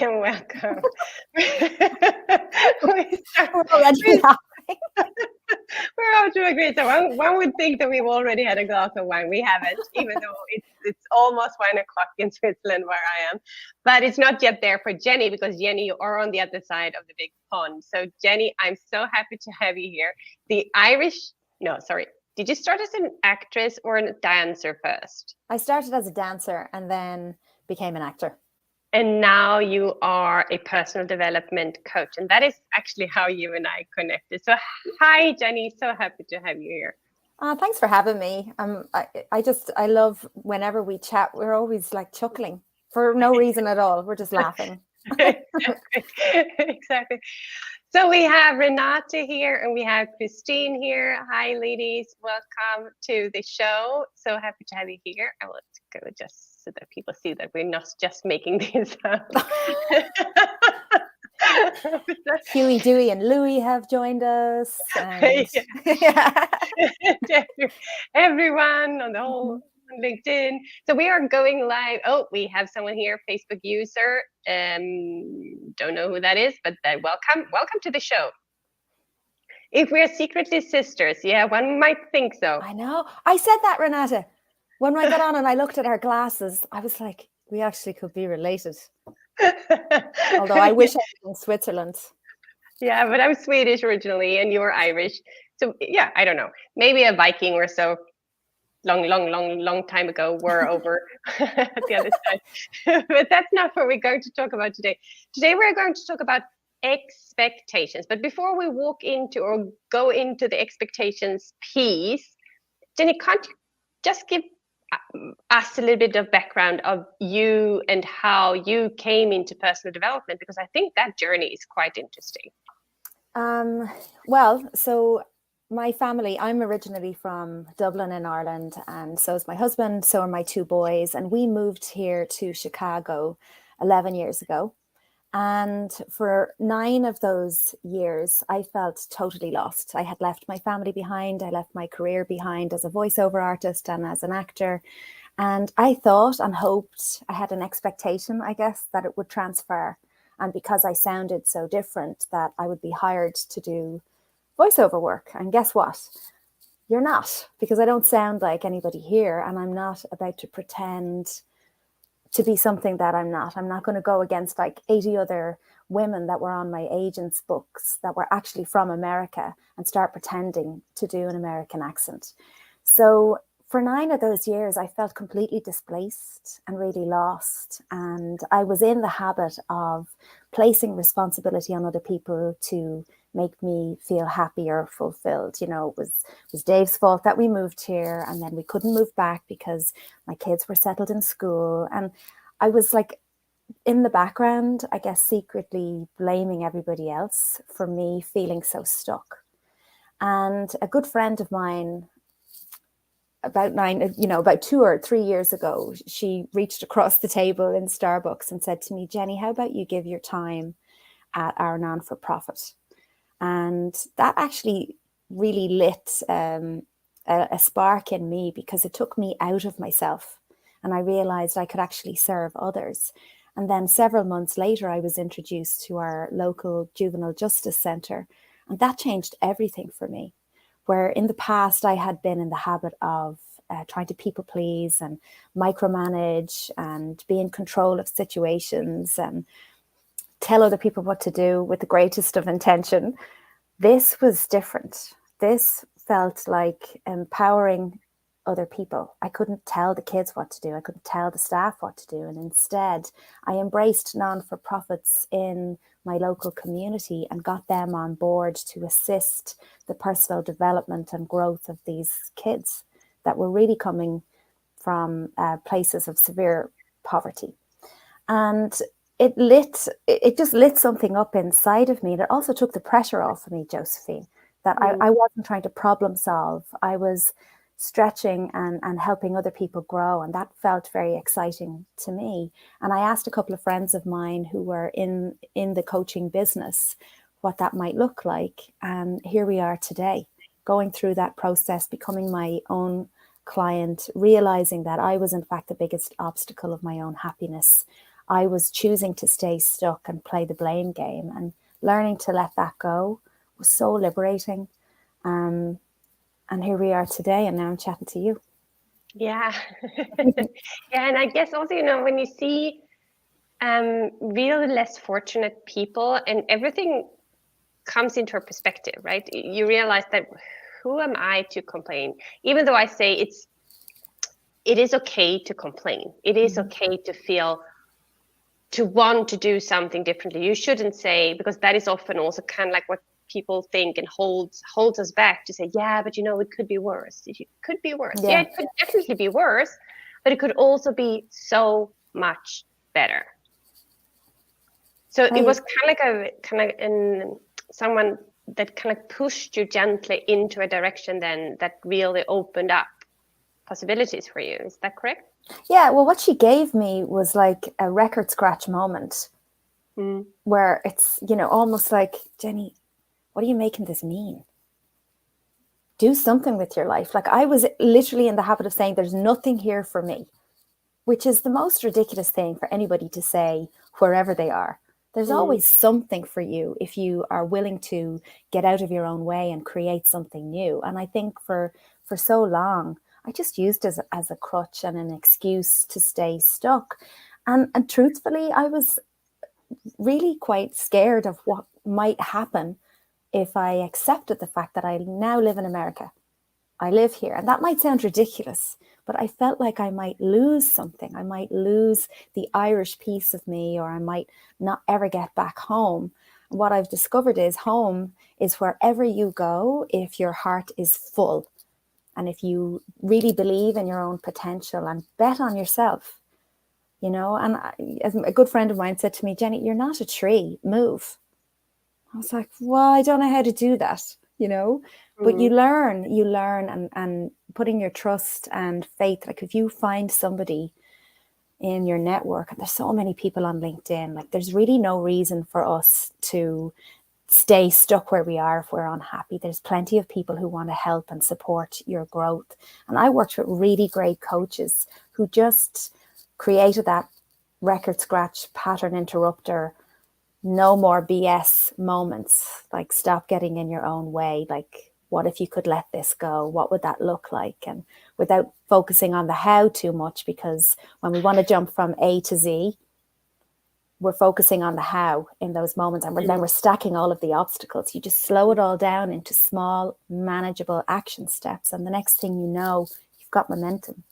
and welcome. We start, We're already we, laughing. we're off to a great start. One would think that we've already had a glass of wine. We haven't, even though it's almost 1 o'clock in Switzerland where I am. But it's not yet there for Jenny, because Jenny, you are on the other side of the big pond. So Jenny, I'm so happy to have you here. Did you start as an actress or a dancer first? I started as a dancer and then became an actor. And now you are a personal development coach. And that is actually how you and I connected. So hi, Jenny. So happy to have you here. Thanks for having me. I love whenever we chat, we're always like chuckling for no reason at all. We're just laughing. Exactly. So we have Renata here and we have Christine here. Hi, ladies. Welcome to the show. So happy to have you here. I will go just so that people see that we're not just making this up. Huey, Dewey, and Louie have joined us. And... Everyone on the whole LinkedIn. So we are going live. Oh, we have someone here, Facebook user. Don't know who that is, but welcome to the show. If we are secretly sisters, yeah, one might think so. I know. I said that, Renata. When I got on and I looked at our glasses, I was like, we actually could be related. Although I wish I was in Switzerland. Yeah, but I'm Swedish originally and you're Irish. So yeah, I don't know. Maybe a Viking or so. Long time ago were over at the other side. But that's not what we're going to talk about today. Today we're going to talk about expectations. But before we walk into or go into the expectations piece, Jenny, can't you just give us a little bit of background of you and how you came into personal development? Because I think that journey is quite interesting. Well, so my family, I'm originally from Dublin in Ireland, and so is my husband, so are my 2 boys, and we moved here to Chicago 11 years ago. And for 9 of those years, I felt totally lost. I had left my family behind. I left my career behind as a voiceover artist and as an actor. And I thought and hoped, I had an expectation, I guess, that it would transfer. And because I sounded so different, that I would be hired to do voiceover work. And guess what? You're not, because I don't sound like anybody here, and I'm not about to pretend to be something that I'm not. I'm not going to go against like 80 other women that were on my agent's books that were actually from America and start pretending to do an American accent. So for 9 of those years, I felt completely displaced and really lost. And I was in the habit of placing responsibility on other people to make me feel happy or fulfilled. You know, it was Dave's fault that we moved here, and then we couldn't move back because my kids were settled in school. And I was like in the background, I guess, secretly blaming everybody else for me feeling so stuck. And a good friend of mine, about 2 or 3 years ago, she reached across the table in Starbucks and said to me, Jenny, how about you give your time at our non-for-profit? And that actually really lit a spark in me, because it took me out of myself and I realized I could actually serve others. And then several months later, I was introduced to our local juvenile justice centre, and that changed everything for me. Where in the past I had been in the habit of trying to people please and micromanage and be in control of situations and tell other people what to do with the greatest of intention. This was different. This felt like empowering other people. I couldn't tell the kids what to do. I couldn't tell the staff what to do. And instead, I embraced non-for-profits in my local community and got them on board to assist the personal development and growth of these kids that were really coming from places of severe poverty. And it just lit something up inside of me. And it also took the pressure off of me, Josefine, that I wasn't trying to problem solve. I was stretching and helping other people grow. And that felt very exciting to me. And I asked a couple of friends of mine who were in the coaching business what that might look like. And here we are today, going through that process, becoming my own client, realizing that I was in fact the biggest obstacle of my own happiness. I was choosing to stay stuck and play the blame game, and learning to let that go was so liberating. And here we are today, and now I'm chatting to you. Yeah. Yeah, and I guess also, when you see really less fortunate people and everything comes into a perspective, right? You realize that who am I to complain? Even though I say it is okay to complain. It is okay to feel, to want to do something differently. You shouldn't say, because that is often also kind of like what people think and holds us back to say, yeah, but it could be worse. It could be worse. Yeah, it could definitely be worse, but it could also be so much better. So it was kind of someone that kind of pushed you gently into a direction then that really opened up possibilities for you. Is that correct? Yeah, well, what she gave me was like a record scratch moment where it's, almost like, Jenny, what are you making this mean? Do something with your life. Like, I was literally in the habit of saying, there's nothing here for me, which is the most ridiculous thing for anybody to say wherever they are. There's always something for you if you are willing to get out of your own way and create something new. And I think for so long, I just used it as a crutch and an excuse to stay stuck. And truthfully, I was really quite scared of what might happen if I accepted the fact that I now live in America. I live here. And that might sound ridiculous, but I felt like I might lose something. I might lose the Irish piece of me, or I might not ever get back home. And what I've discovered is home is wherever you go if your heart is full. And if you really believe in your own potential and bet on yourself, and as a good friend of mine said to me, Jenny, you're not a tree, move. I was like, well, I don't know how to do that, but you learn and putting your trust and faith. Like, if you find somebody in your network, and there's so many people on LinkedIn, like, there's really no reason for us to stay stuck where we are if we're unhappy. There's plenty of people who want to help and support your growth. And I worked with really great coaches who just created that record scratch pattern interrupter. No more BS moments, like, stop getting in your own way. Like, what if you could let this go? What would that look like? And without focusing on the how too much, because when we want to jump from A to Z, we're focusing on the how in those moments. And then we're stacking all of the obstacles. You just slow it all down into small, manageable action steps. And the next thing you know, you've got momentum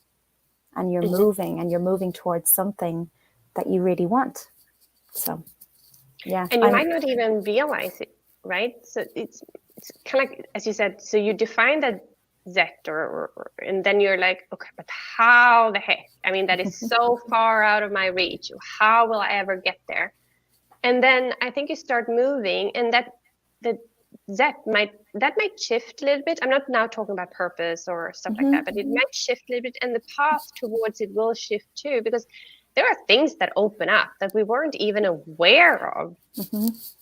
and you're moving towards something that you really want. So, yeah. And you might not even realize it, right? So it's kind of like, as you said, so you define that Z and then you're like, okay, but how the heck? I mean, that is so far out of my reach. How will I ever get there? And then I think you start moving, and that might shift a little bit. I'm not now talking about purpose or stuff like that, but it might shift a little bit, and the path towards it will shift too, because there are things that open up that we weren't even aware of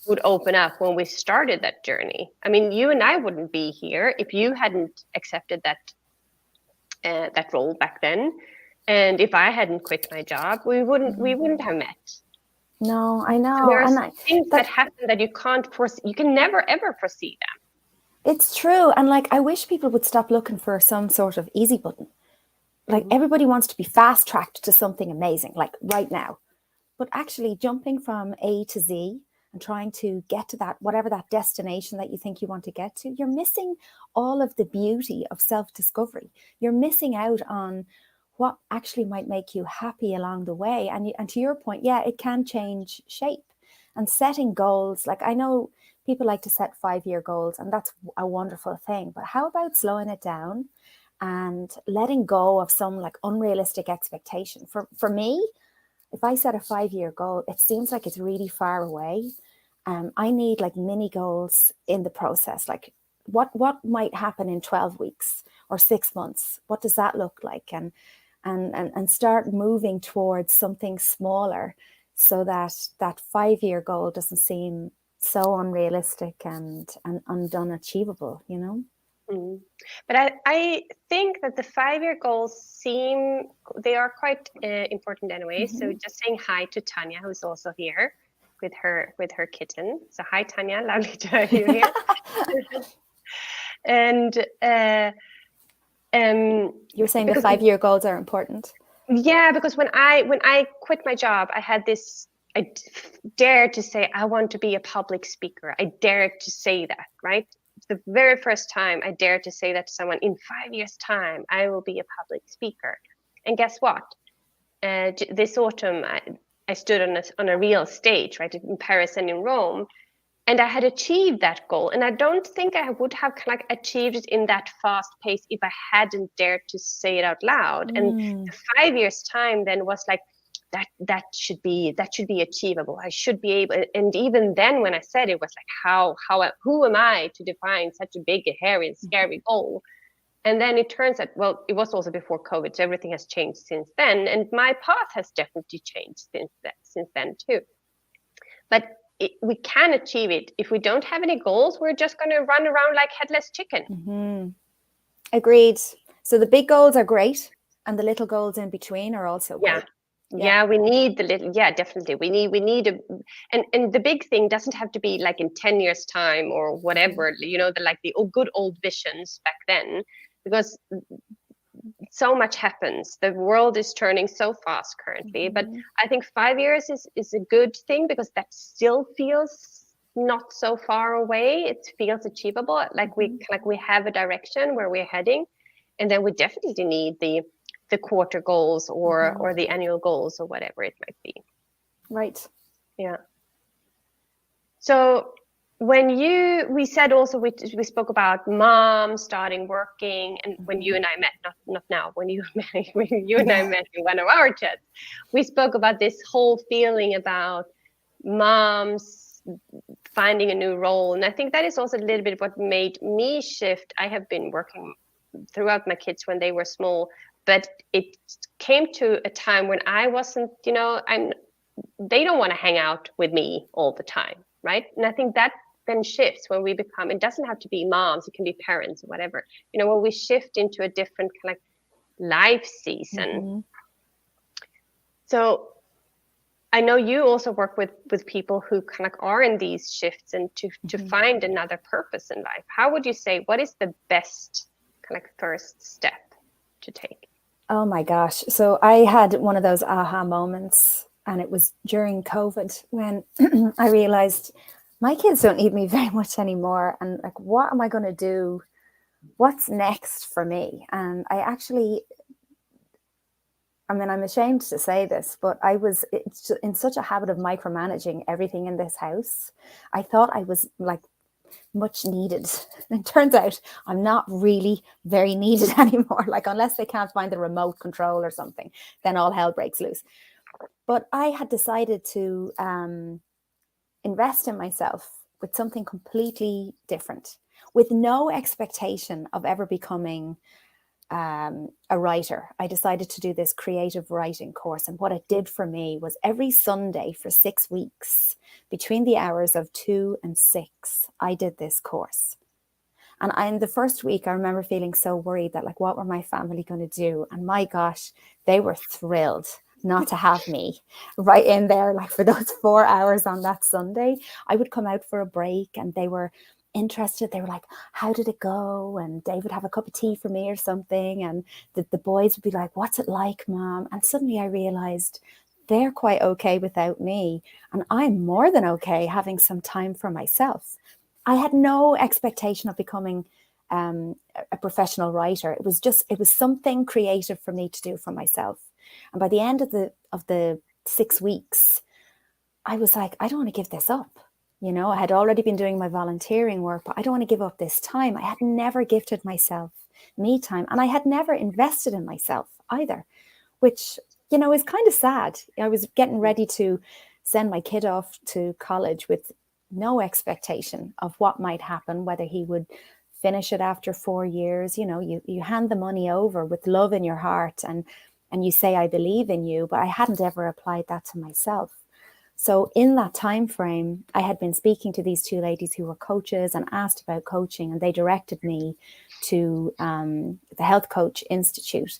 would open up when we started that journey. I mean, you and I wouldn't be here if you hadn't accepted that role back then, and if I hadn't quit my job, we wouldn't have met. No, I know. So there are things that happen that you can't foresee. You can never ever foresee them. It's true, and like, I wish people would stop looking for some sort of easy button. Like, everybody wants to be fast tracked to something amazing, like right now. But actually jumping from A to Z and trying to get to that, whatever that destination that you think you want to get to, you're missing all of the beauty of self-discovery. You're missing out on what actually might make you happy along the way. And to your point, yeah, it can change shape. And setting goals, like, I know people like to set 5-year goals, and that's a wonderful thing. But how about slowing it down and letting go of some like unrealistic expectation? For me, if I set a 5-year goal, it seems like it's really far away. I need like mini goals in the process. Like, what might happen in 12 weeks or 6 months? What does that look like? And start moving towards something smaller, so that 5-year goal doesn't seem so unrealistic and unachievable, Mm. But I think that the 5-year goals they are quite important anyway. So just saying hi to Tanya, who's also here with her kitten. So hi Tanya, lovely to have you here. And You're saying the because 5-year goals are important. yeah, because when I quit my job, I had this. I dared to say I want to be a public speaker. I dared to say that, right? The very first time I dared to say that to someone, in 5 years' time, I will be a public speaker. And guess what? This autumn, I stood on a real stage, right, in Paris and in Rome, and I had achieved that goal. And I don't think I would have achieved it in that fast pace if I hadn't dared to say it out loud. And the 5 years' time then was like, that should be achievable. I should be able. And even then, when I said it, was like, who am I to define such a big, hairy, and scary goal? And then it turns out, well, it was also before COVID, so everything has changed since then, and my path has definitely changed since then too. But we can achieve it. If we don't have any goals, we're just going to run around like headless chicken. Agreed. So the big goals are great, and the little goals in between are also great. Yeah, we need the little. Yeah, definitely. We need and the big thing doesn't have to be like in 10 years time or whatever. The good old visions back then, because so much happens. The world is turning so fast currently. But I think 5 years is a good thing, because that still feels not so far away. It feels achievable. Like we have a direction where we're heading, and then we definitely need the quarter goals or the annual goals or whatever it might be. Right. Yeah. So when we said also, we spoke about mom starting working, and when you and I met, not now, when you and I met in one of our chats, we spoke about this whole feeling about moms finding a new role. And I think that is also a little bit what made me shift. I have been working throughout my kids when they were small, but it came to a time when I wasn't, they don't want to hang out with me all the time, right? And I think that then shifts when we become, it doesn't have to be moms, it can be parents or whatever, when we shift into a different kind of life season. So I know you also work with people who kind of are in these shifts and to find another purpose in life. How would you say, what is the best kind of first step to take? Oh my gosh. So I had one of those aha moments, and it was during COVID when I realized my kids don't need me very much anymore. And like, what am I going to do? What's next for me? And I'm ashamed to say this, but I was in such a habit of micromanaging everything in this house. I thought I was like much needed. And it turns out I'm not really very needed anymore. Like, unless they can't find the remote control or something, then all hell breaks loose. But I had decided to invest in myself with something completely different, with no expectation of ever becoming a writer. I decided to do this creative writing course. And what it did for me was every Sunday for 6 weeks, between the hours of 2 and 6, I did this course. And in the first week, I remember feeling so worried that, like, what were my family going to do? And my gosh, they were thrilled not to have me right in there. Like, for those 4 hours on that Sunday, I would come out for a break and they were interested. They were like, how did it go? And Dave would have a cup of tea for me or something. And the boys would be like, what's it like, Mom? And suddenly I realized they're quite okay without me. And I'm more than okay having some time for myself. I had no expectation of becoming a professional writer. It was something creative for me to do for myself. And by the end of the 6 weeks, I was like, I don't want to give this up. I had already been doing my volunteering work, but I don't want to give up this time. I had never gifted myself me time, and I had never invested in myself either, which, is kind of sad. I was getting ready to send my kid off to college with no expectation of what might happen, whether he would finish it after 4 years. You hand the money over with love in your heart and you say, I believe in you, but I hadn't ever applied that to myself. So in that time frame, I had been speaking to these two ladies who were coaches and asked about coaching, and they directed me to the Health Coach Institute.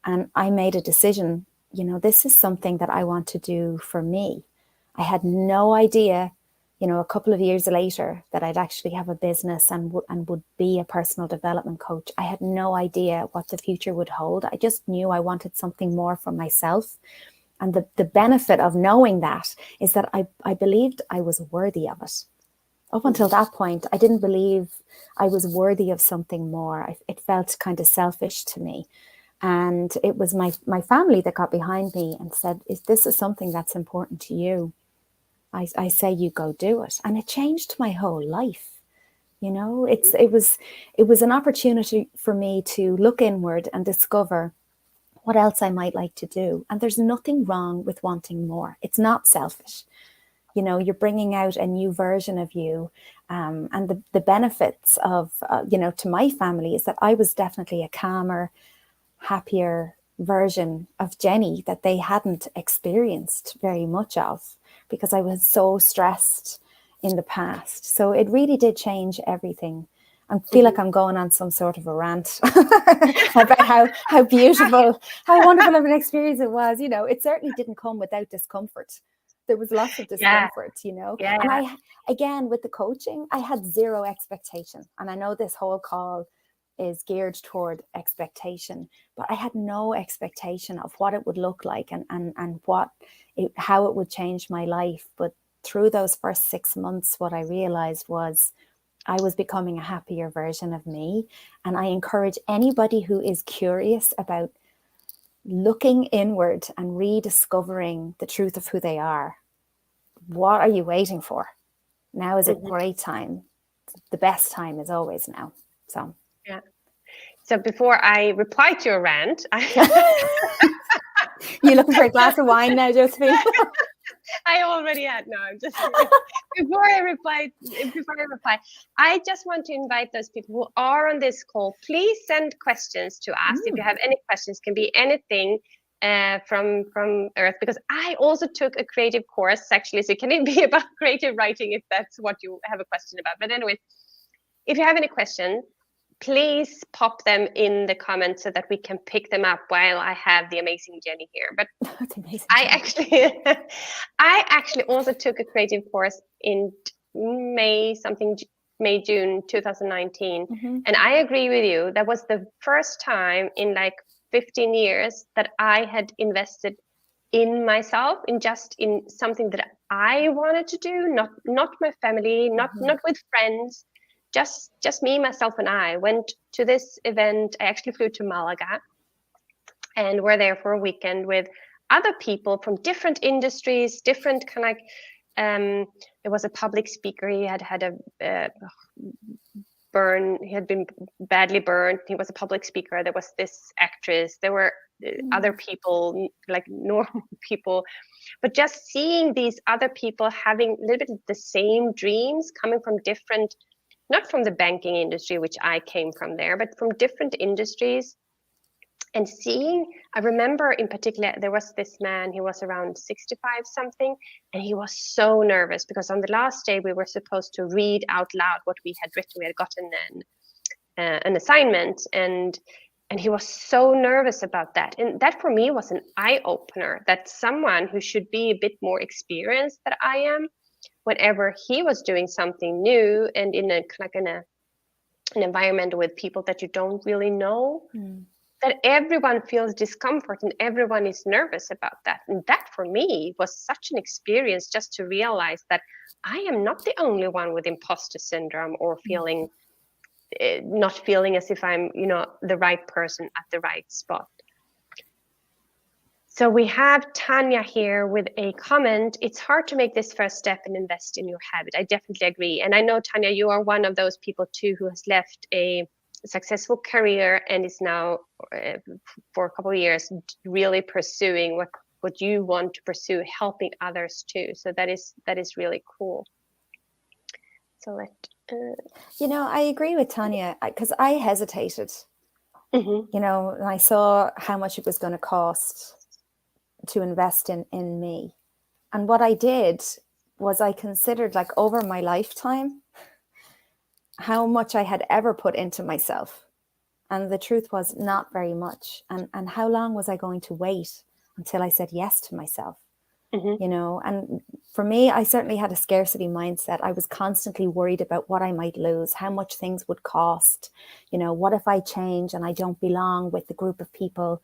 And I made a decision, this is something that I want to do for me. I had no idea, a couple of years later, that I'd actually have a business and would be a personal development coach. I had no idea what the future would hold. I just knew I wanted something more for myself. And the benefit of knowing that is that I believed I was worthy of it. Up until that point, I didn't believe I was worthy of something more. It felt kind of selfish to me. And it was my family that got behind me and said, if this is something that's important to you, I say you go do it. And it changed my whole life. It was an opportunity for me to look inward and discover what else I might like to do. And there's nothing wrong with wanting more. It's not selfish. You're bringing out a new version of you. And the benefits of, to my family is that I was definitely a calmer, happier version of Jenny that they hadn't experienced very much of, because I was so stressed in the past. So it really did change everything. I feel like I'm going on some sort of a rant about how beautiful, how wonderful of an experience it was. It certainly didn't come without discomfort. There was lots of discomfort, Yeah. And I, again, with the coaching, I had zero expectation. And I know this whole call is geared toward expectation, but I had no expectation of what it would look like and how it would change my life. But through those first 6 months, what I realized was I was becoming a happier version of me. And I encourage anybody who is curious about looking inward and rediscovering the truth of who they are. What are you waiting for? Now is a great time. The best time is always now. So, yeah. So before I reply to your rant, you looking for a glass of wine now, Josephine? I already had. No, I'm just before I reply, I just want to invite those people who are on this call. Please send questions to us. If you have any questions, can be anything from Earth, because I also took a creative course actually, so it can be about creative writing if that's what you have a question about. But anyway, if you have any question, please pop them in the comments so that we can pick them up while I have the amazing Jenny here. But I actually also took a creative course in May, June 2019. And I agree with you. That was the first time in like 15 years that I had invested in myself, in something that I wanted to do, not my family, not with friends. Just me, myself, and I went to this event. I actually flew to Malaga and were there for a weekend with other people from different industries, different kind of like, there was a public speaker. He had a burn. He had been badly burned. He was a public speaker. There was this actress. There were other people, like normal people. But just seeing these other people having a little bit the same dreams, coming from different, not from the banking industry, which I came from there, but from different industries. And I remember in particular, there was this man, he was around 65 something, and he was so nervous because on the last day we were supposed to read out loud what we had written. We had gotten an assignment, and he was so nervous about that. And that for me was an eye-opener, that someone who should be a bit more experienced than I am, whenever he was doing something new and in an environment with people that you don't really know, that everyone feels discomfort and everyone is nervous about that. And that for me was such an experience, just to realize that I am not the only one with imposter syndrome or not feeling as if I'm, the right person at the right spot. So we have Tanya here with a comment. It's hard to make this first step and invest in your habit. I definitely agree. And I know, Tanya, you are one of those people too who has left a successful career and is now for a couple of years really pursuing what you want to pursue, helping others too. So that is really cool. So I agree with Tanya, because I hesitated. And I saw how much it was going to cost to invest in me. And what I did was I considered, like, over my lifetime, how much I had ever put into myself. And the truth was not very much. And how long was I going to wait until I said yes to myself? Mm-hmm. You know, and for me, I certainly had a scarcity mindset. I was constantly worried about what I might lose, how much things would cost. You know, what if I change and I don't belong with the group of people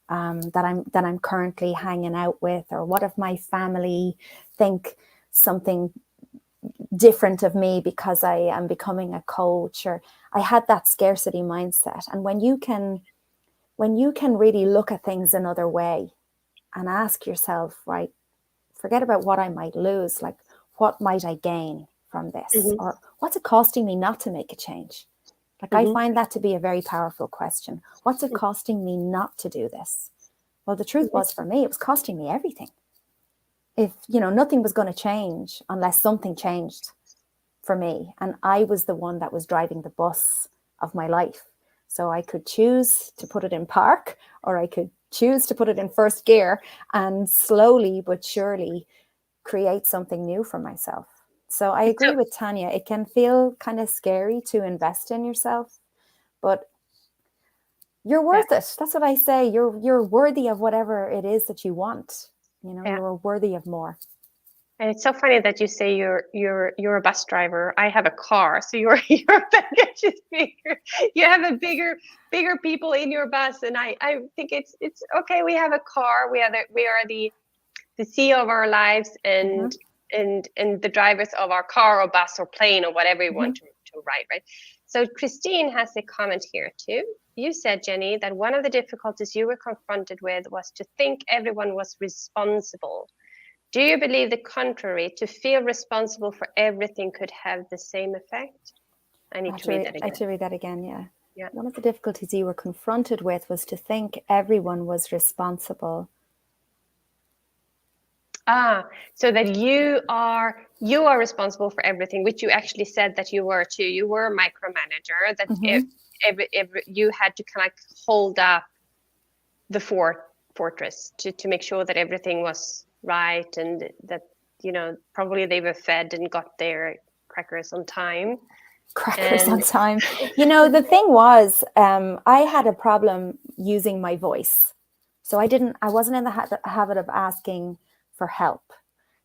that I'm currently hanging out with? Or what if my family think something different of me because I am becoming a coach? Or I had that scarcity mindset. And when you can really look at things another way and ask yourself, right, forget about what I might lose, like, what might I gain from this? Mm-hmm. Or what's it costing me not to make a change? Like, I Mm-hmm. find that to be a very powerful question. What's it costing me not to do this? Well, the truth was, for me, it was costing me everything. If, you know, nothing was going to change unless something changed for me. And I was the one that was driving the bus of my life. So I could choose to put it in park, or I could choose to put it in first gear and slowly but surely create something new for myself. So I It's so, agree with Tanya. It can feel kind of scary to invest in yourself, but you're yeah, worth it. That's what I say. You're worthy of whatever it is that you want. You know, yeah. you're worthy of more. And it's so funny that you say you're a bus driver. I have a car, so your baggage is bigger. You have a bigger people in your bus, and I think it's okay. We have a car. We are the CEO of our lives, Mm-hmm. and the drivers of our car or bus or plane or whatever you Mm-hmm. want to ride, right? So Christine has a comment here too. You said, Jenny, that one of the difficulties you were confronted with was to think everyone was responsible. Do you believe the contrary? To feel responsible for everything could have the same effect? I need to read that I have again. to read that again, yeah. Yeah. One of the difficulties you were confronted with was to think everyone was responsible. So that you are responsible for everything, which you actually said that you were too. You were a micromanager. That Mm-hmm. every you had to kind of hold up the fortress to make sure that everything was right, and that probably they were fed and got their crackers on time. Crackers on And time. You know, the thing was, I had a problem using my voice. So I wasn't in the habit of asking for help.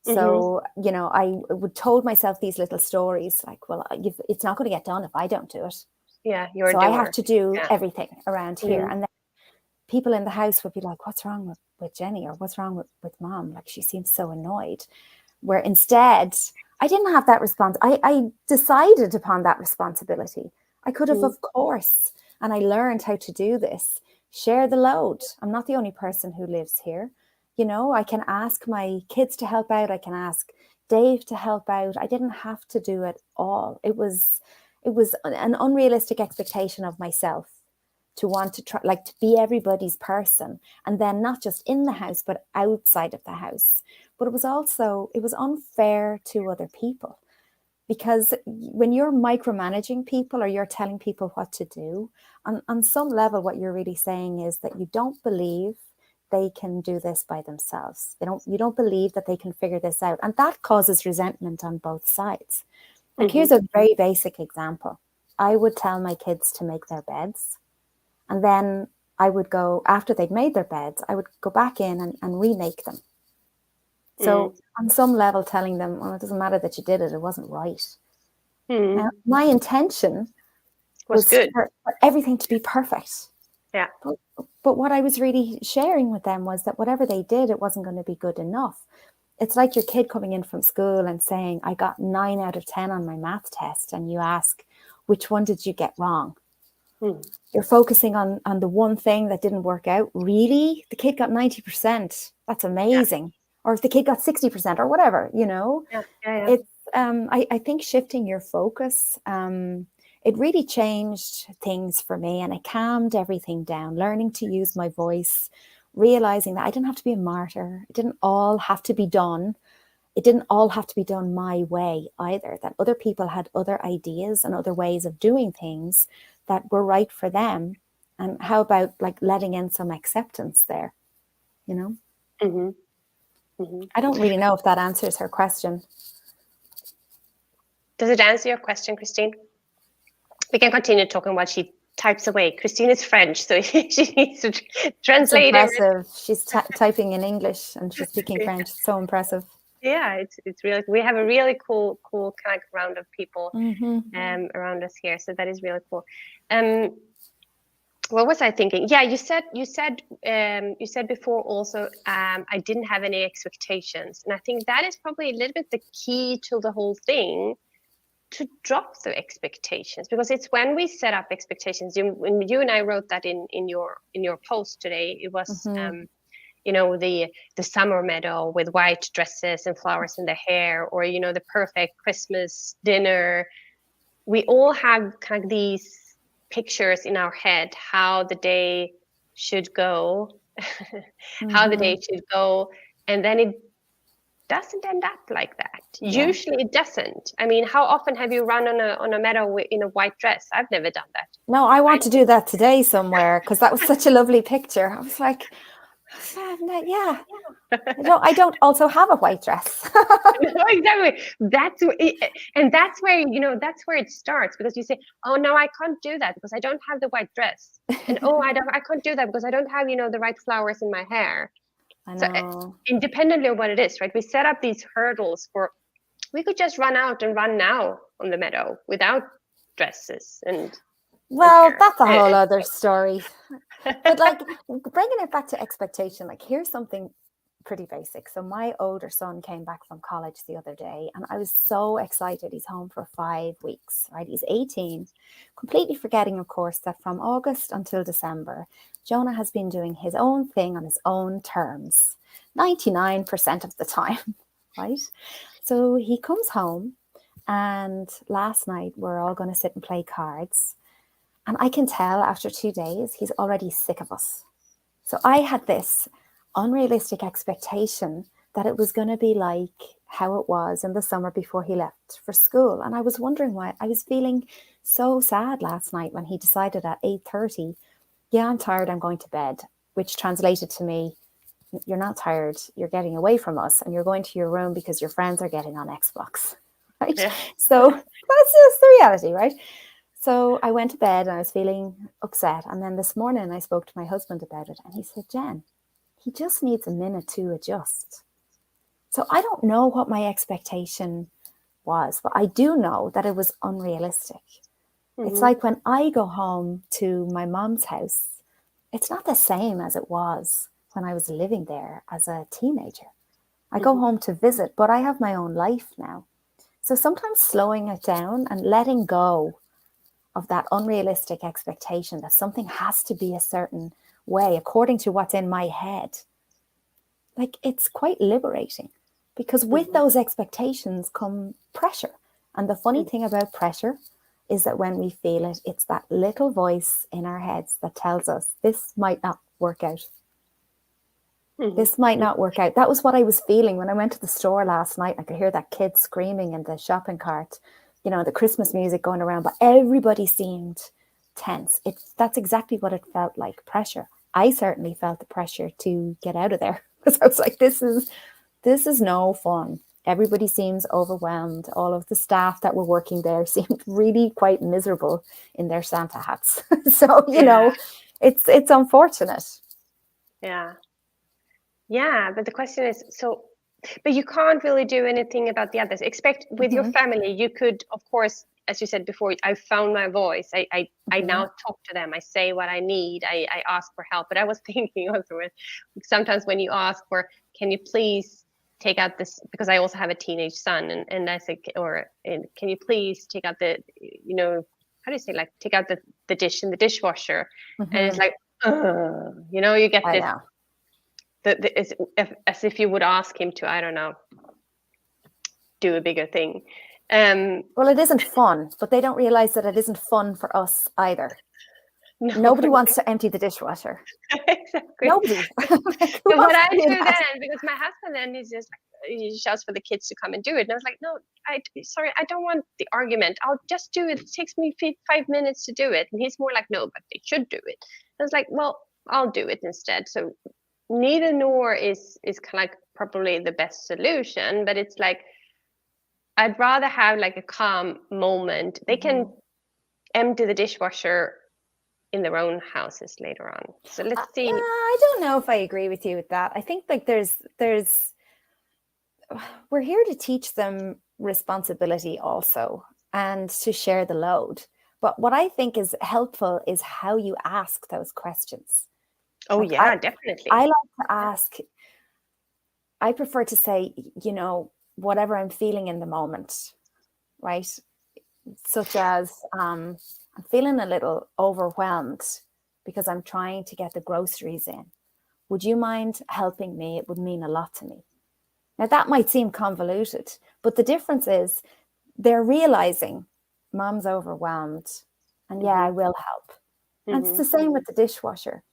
mm-hmm, So, you know, I would told myself these little stories like, well, it's not going to get done if I don't do it. yeah, you're a So I have doer. to do Yeah. everything around here. Mm-hmm. And then people in the house would be like, what's wrong with Jenny? Or what's wrong with mom? Like, she seems so annoyed. Where instead, I didn't have that response. I decided upon that responsibility. I could have, of course, and I learned how to do this. Share the load. I'm not the only person who lives here. You know, I can ask my kids to help out. I can ask Dave to help out. I didn't have to do it all. It was an unrealistic expectation of myself to want to try, like, to be everybody's person, and then not just in the house but outside of the house. But it was unfair to other people, because when you're micromanaging people or you're telling people what to do, on some level what you're really saying is that you don't believe they can do this by themselves. You don't believe that they can figure this out, and that causes resentment on both sides. Like, Mm-hmm. here's a very basic example. I would tell my kids to make their beds, and then I would go, after they'd made their beds, I would go back in and remake them. So on some level telling them, well, it doesn't matter that you did it, it wasn't right. Now, my intention Was was good. for everything to be perfect. Yeah. But what I was really sharing with them was that whatever they did, it wasn't going to be good enough. It's like your kid coming in from school and saying, I got 9 out of 10 on my math test. And you ask, which one did you get wrong? You're focusing on the one thing that didn't work out. Really? The kid got 90%. That's amazing. Or if the kid got 60% or whatever, you know, it's, I think shifting your focus, it really changed things for me, and it calmed everything down, learning to use my voice, realizing that I didn't have to be a martyr. It didn't all have to be done. It didn't all have to be done my way either, that other people had other ideas and other ways of doing things that were right for them. And how about, like, letting in some acceptance there, you know? Mm-hmm. I don't really know if that answers her question. Does it answer your question, Christine? We can continue talking while she types away. Christine is French, so she needs to translate It's everything. impressive. She's typing in English and she's speaking French. It's so impressive. Yeah, it's really, we have a really cool kind of round of people around us here, so that is really cool. What was I thinking? Yeah, you said before also, I didn't have any expectations, and I think that is probably a little bit the key to the whole thing, to drop the expectations, because it's when we set up expectations. When you and I wrote that in your post today, it was the summer meadow with white dresses and flowers in the hair, or the perfect Christmas dinner. We all have kind of these pictures in our head how the day should go, and then it doesn't end up like that. Yeah. Usually it doesn't. I mean, how often have you run on a meadow in a white dress? I've never done that. No, I want to do that today somewhere, because that was such a lovely picture. I was like, yeah. I don't also have a white dress. No, exactly. That's where that's where it starts, because you say, oh no, I can't do that because I don't have the white dress, and I can't do that because I don't have the right flowers in my hair. I know. So independently of what it is, right? We set up these hurdles for, we could just run out and run now on the meadow without dresses and. Well, that's a whole other story. But like, bringing it back to expectation, like, here's something pretty basic. So my older son came back from college the other day, and I was so excited. He's home for 5 weeks, right? He's 18, completely forgetting, of course, that from August until December, Jonah has been doing his own thing on his own terms, 99% of the time, right? So he comes home, and last night we're all going to sit and play cards. And I can tell after 2 days, he's already sick of us. So I had this unrealistic expectation that it was going to be like how it was in the summer before he left for school. And I was wondering why. I was feeling so sad last night when he decided at 8:30, yeah, I'm tired, I'm going to bed, which translated to me, you're not tired, you're getting away from us and you're going to your room because your friends are getting on Xbox, right? Yeah. So that's just the reality, right? So I went to bed and I was feeling upset. And then this morning I spoke to my husband about it, and he said, Jen, he just needs a minute to adjust. So I don't know what my expectation was, but I do know that it was unrealistic. It's like when I go home to my mom's house, it's not the same as it was when I was living there as a teenager. I go home to visit, but I have my own life now. So sometimes slowing it down and letting go of that unrealistic expectation that something has to be a certain way according to what's in my head, like, it's quite liberating, because with those expectations come pressure. And the funny thing about pressure is that when we feel it, it's that little voice in our heads that tells us this might not work out. This might not work out. That was what I was feeling when I went to the store last night. I could hear that kid screaming in the shopping cart, the Christmas music going around, but everybody seemed tense. That's exactly what it felt like, pressure. I certainly felt the pressure to get out of there, because I was like, this is no fun. Everybody seems overwhelmed. All of the staff that were working there seemed really quite miserable in their Santa hats. So, it's unfortunate. Yeah. Yeah, but the question is, but you can't really do anything about the others. Expect with your family, you could, of course, as you said before, I found my voice. I now talk to them. I say what I need. I ask for help. But I was thinking also, sometimes when you ask for, can you please take out this, because I also have a teenage son, and I say, can you please take out the, how do you say, like, take out the dish in the dishwasher? And it's like, you get this. As if you would ask him to, I don't know, do a bigger thing. Well, it isn't fun, but they don't realize that it isn't fun for us either. No. Nobody wants to empty the dishwasher. Exactly. Nobody. What I do then, because my husband then is just like, he shouts for the kids to come and do it. And I was like, no, I don't want the argument. I'll just do it. It takes me 5 minutes to do it. And he's more like, no, but they should do it. And I was like, well, I'll do it instead. So neither nor is kind of like probably the best solution, but it's like, I'd rather have like a calm moment. They can empty the dishwasher in their own houses later on. So let's see. Yeah, I don't know if I agree with you with that. I think like we're here to teach them responsibility also, and to share the load. But what I think is helpful is how you ask those questions. Oh, like yeah, definitely. I like to ask, I prefer to say, you know, whatever I'm feeling in the moment, right? Such as I'm feeling a little overwhelmed because I'm trying to get the groceries in. Would you mind helping me? It would mean a lot to me. Now, that might seem convoluted, but the difference is they're realizing mom's overwhelmed, and yeah, I will help. And it's the same with the dishwasher.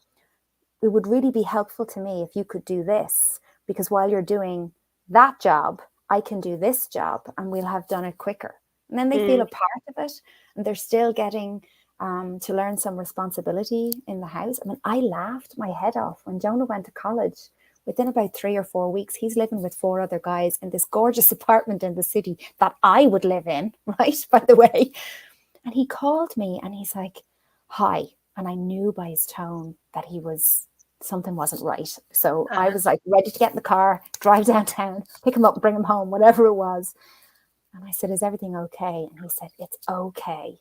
It would really be helpful to me if you could do this, because while you're doing that job, I can do this job and we'll have done it quicker. And then they feel a part of it, and they're still getting to learn some responsibility in the house. I mean, I laughed my head off when Jonah went to college. Within about 3 or 4 weeks, he's living with 4 other guys in this gorgeous apartment in the city that I would live in, right, by the way. And he called me and he's like, hi. And I knew by his tone that something wasn't right. So I was like ready to get in the car, drive downtown, pick him up, bring him home, whatever it was. And I said, is everything okay? And he said, it's okay.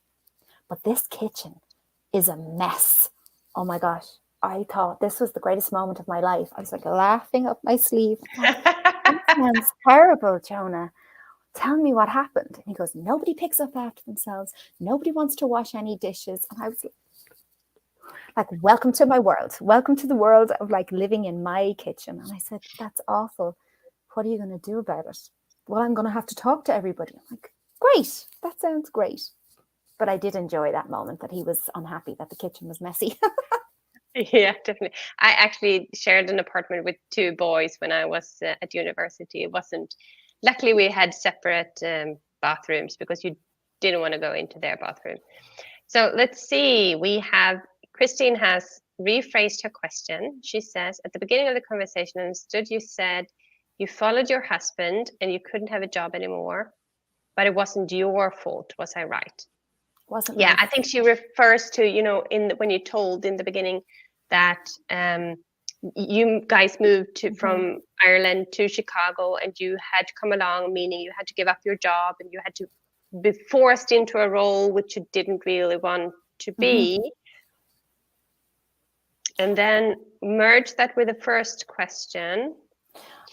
But this kitchen is a mess. Oh my gosh. I thought this was the greatest moment of my life. I was like laughing up my sleeve. That sounds terrible, Jonah. Tell me what happened. And he goes, nobody picks up after themselves. Nobody wants to wash any dishes. And I was like, welcome to my world. Welcome to the world of like living in my kitchen. And I said, that's awful. What are you going to do about it? Well, I'm going to have to talk to everybody. I'm like, great. That sounds great. But I did enjoy that moment that he was unhappy that the kitchen was messy. Yeah, definitely. I actually shared an apartment with 2 boys when I was at university. It wasn't, luckily we had separate bathrooms because you didn't want to go into their bathroom. So let's see. Christine has rephrased her question. She says, at the beginning of the conversation, I understood you said you followed your husband and you couldn't have a job anymore, but it wasn't your fault. Was I right? Wasn't Yeah, I think she refers to, you know, when you told in the beginning that you guys moved from Ireland to Chicago and you had to come along, meaning you had to give up your job and you had to be forced into a role which you didn't really want to be. And then merge that with the first question.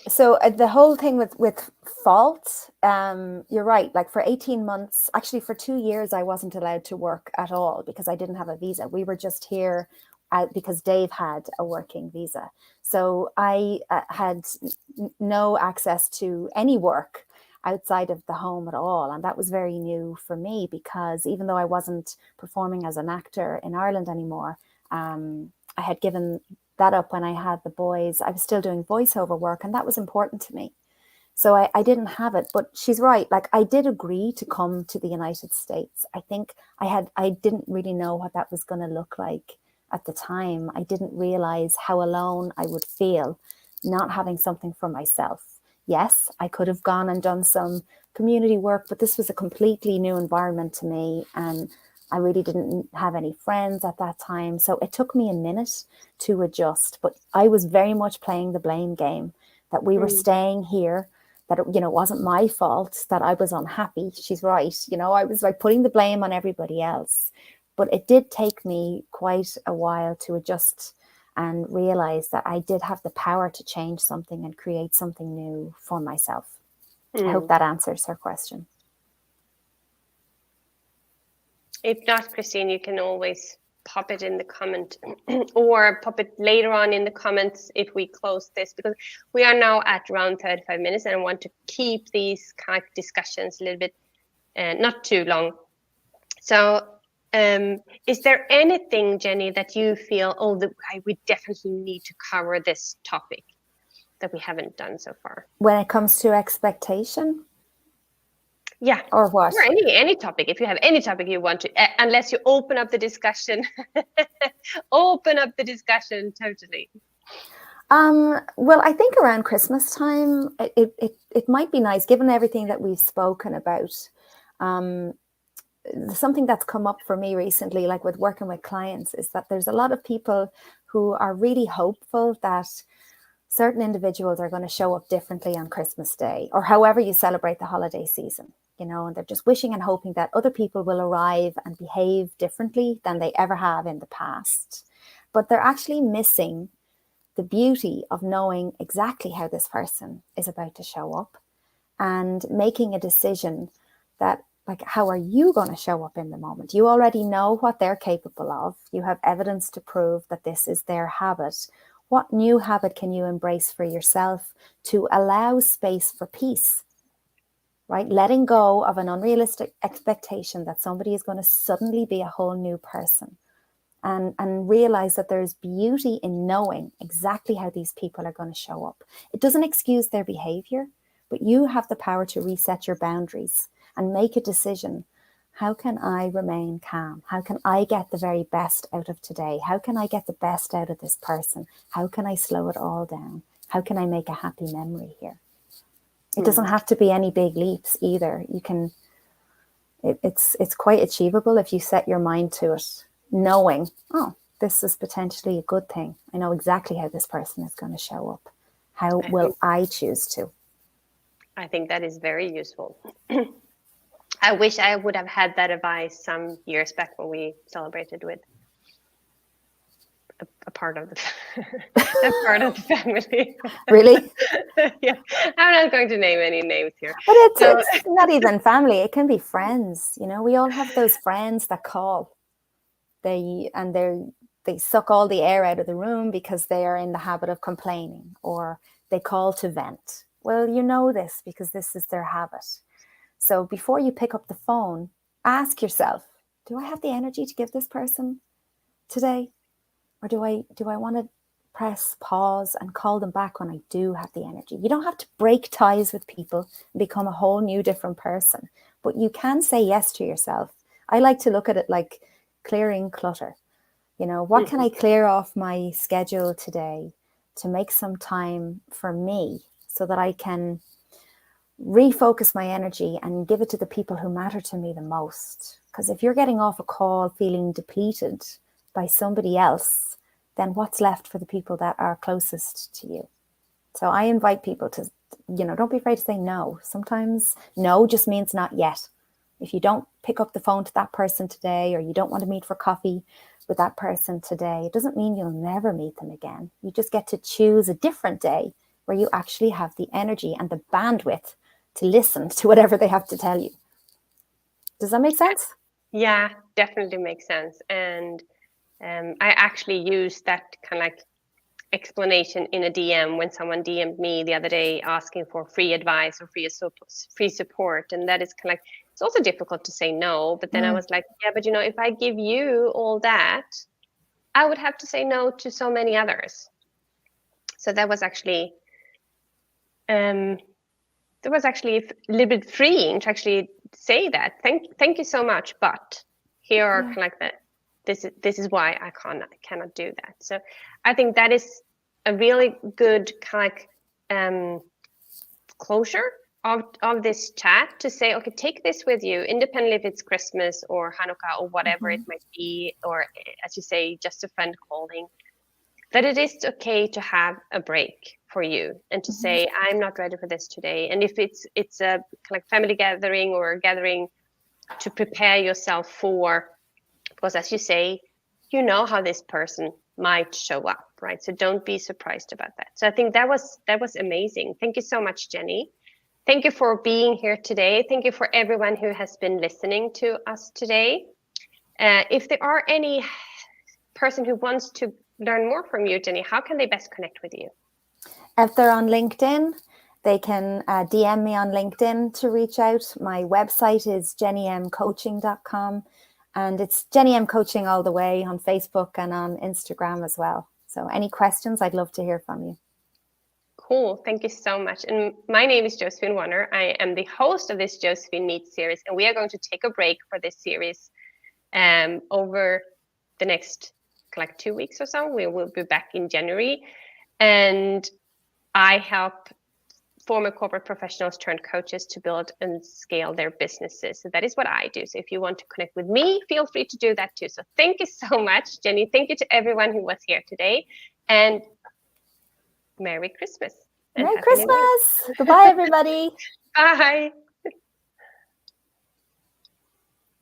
So the whole thing with fault, you're right. Like for 18 months, actually for 2 years, I wasn't allowed to work at all because I didn't have a visa. We were just here because Dave had a working visa. So I had no access to any work outside of the home at all. And that was very new for me because even though I wasn't performing as an actor in Ireland anymore, I had given that up when I had the boys. I was still doing voiceover work and that was important to me. So I didn't have it, but she's right. Like I did agree to come to the United States. I think I didn't really know what that was going to look like at the time. I didn't realize how alone I would feel not having something for myself. Yes, I could have gone and done some community work, but this was a completely new environment to me. And I really didn't have any friends at that time. So it took me a minute to adjust, but I was very much playing the blame game that we were staying here, that it, wasn't my fault that I was unhappy. She's right. I was like putting the blame on everybody else, but it did take me quite a while to adjust and realize that I did have the power to change something and create something new for myself. I hope that answers her question. If not, Christine, you can always pop it in the comment or pop it later on in the comments if we close this, because we are now at around 35 minutes and I want to keep these kind of discussions a little bit, not too long. So is there anything, Jenny, that you feel, we definitely need to cover this topic that we haven't done so far? When it comes to expectation? Yeah. Or what? Or any topic. If you have any topic you want to, unless you open up the discussion, open up the discussion totally. Well, I think around Christmas time, it might be nice, given everything that we've spoken about. Um, Something that's come up for me recently, like with working with clients, is that there's a lot of people who are really hopeful that certain individuals are going to show up differently on Christmas Day, or however you celebrate the holiday season, and they're just wishing and hoping that other people will arrive and behave differently than they ever have in the past. But they're actually missing the beauty of knowing exactly how this person is about to show up and making a decision that, like, how are you going to show up in the moment? You already know what they're capable of. You have evidence to prove that this is their habit. What new habit can you embrace for yourself to allow space for peace, right? Letting go of an unrealistic expectation that somebody is going to suddenly be a whole new person. And realize that there's beauty in knowing exactly how these people are going to show up. It doesn't excuse their behavior, but you have the power to reset your boundaries and make a decision. How can I remain calm? How can I get the very best out of today? How can I get the best out of this person? How can I slow it all down? How can I make a happy memory here? It doesn't have to be any big leaps either. You can, it's quite achievable if you set your mind to it, knowing, oh, this is potentially a good thing. I know exactly how this person is going to show up. How will I choose to? I think that is very useful. I wish I would have had that advice some years back when we celebrated with a part of the a part of the family. Really? Yeah, I'm not going to name any names here. But it's not even family. It can be friends. We all have those friends that call. They suck all the air out of the room because they are in the habit of complaining, or they call to vent. Well, you know this because this is their habit. So before you pick up the phone, ask yourself, do I have the energy to give this person today? Or do I want to press pause and call them back when I do have the energy? You don't have to break ties with people and become a whole new different person, but you can say yes to yourself. I like to look at it like clearing clutter. What can I clear off my schedule today to make some time for me so that I can refocus my energy and give it to the people who matter to me the most? Because if you're getting off a call feeling depleted by somebody else, then what's left for the people that are closest to you? So I invite people to, don't be afraid to say no. Sometimes no just means not yet. If you don't pick up the phone to that person today, or you don't want to meet for coffee with that person today, it doesn't mean you'll never meet them again. You just get to choose a different day where you actually have the energy and the bandwidth to listen to whatever they have to tell you. Does that make sense? Yeah, definitely makes sense. And I actually used that kind of like explanation in a DM when someone DM'd me the other day asking for free advice or free support. And that is kind of like, it's also difficult to say no. But then I was like, yeah, but if I give you all that, I would have to say no to so many others. So that was actually a little bit freeing to actually say that. Thank you so much, but here are kind of like that. This is why I cannot do that. So I think that is a really good kind of closure of this chat, to say, okay, take this with you, independently if it's Christmas or Hanukkah or whatever it might be, or as you say, just a friend calling, that it is okay to have a break for you and to say, I'm not ready for this today. And if it's a kind of like family gathering or a gathering, to prepare yourself for, because as you say, you know how this person might show up, right? So don't be surprised about that. So I think that was amazing. Thank you so much, Jenny. Thank you for being here today. Thank you for everyone who has been listening to us today. If there are any person who wants to learn more from you, Jenny, how can they best connect with you? If they're on LinkedIn, they can DM me on LinkedIn to reach out. My website is jennymcoaching.com, and it's Jenny M Coaching all the way on Facebook and on Instagram as well. So any questions, I'd love to hear from you. Cool. Thank you so much. And my name is Josefine Warner. I am the host of this Josefine Meets series, and we are going to take a break for this series over the next like 2 weeks or so. We will be back in January. And I help former corporate professionals turned coaches to build and scale their businesses. So that is what I do. So if you want to connect with me, feel free to do that too. So thank you so much, Jenny. Thank you to everyone who was here today. And Merry Christmas. Merry Christmas. Goodbye, everybody. Bye.